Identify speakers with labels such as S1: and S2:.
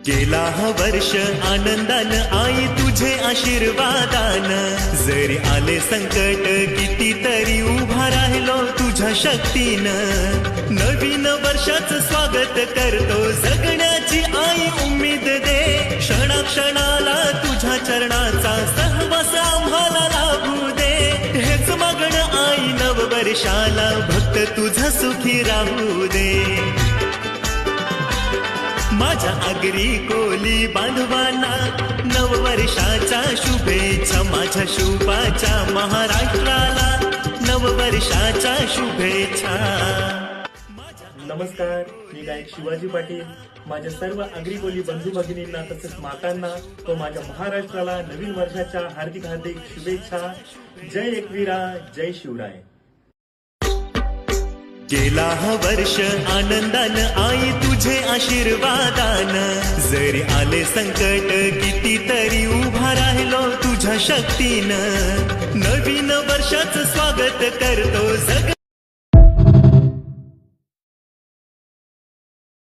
S1: गेला हा वर्ष आनंदान आई तुझे आशीर्वादान, जरी आले संकट कितीतरी उभा राहिलो तुझ्या शक्तीनं. नवीन वर्षाचं स्वागत करतो, जगण्याची आई उम्मीद दे. क्षणाक्षणाला तुझ्या चरणाचा सहवास आम्हाला लाभू दे. हेच मागणं आई नववर्षाला, भक्त तुझा सुखी राहू दे. माझ्या आगरी कोली बांधवांना नववर्षाच्या शुभेच्छा. माझ्या शुभाच्या महाराष्ट्राला नववर्षाच्या शुभेच्छा.
S2: नमस्कार, मी गायक शिवाजी पाटील. माझ्या सर्व आगरी कोली बंधू भगिनींना तसेच मातांना व माझ्या महाराष्ट्राला नवीन वर्षाच्या हार्दिक हार्दिक शुभेच्छा. जय एकवीरा, जय शिवराय.
S1: गेला हा वर्ष आनंदान आई तुझे आशीर्वादान, जरी आले संकट कितीतरी उभा राहिलो तुझ्या शक्तीनं. नवीन वर्षाचं स्वागत करतो, जग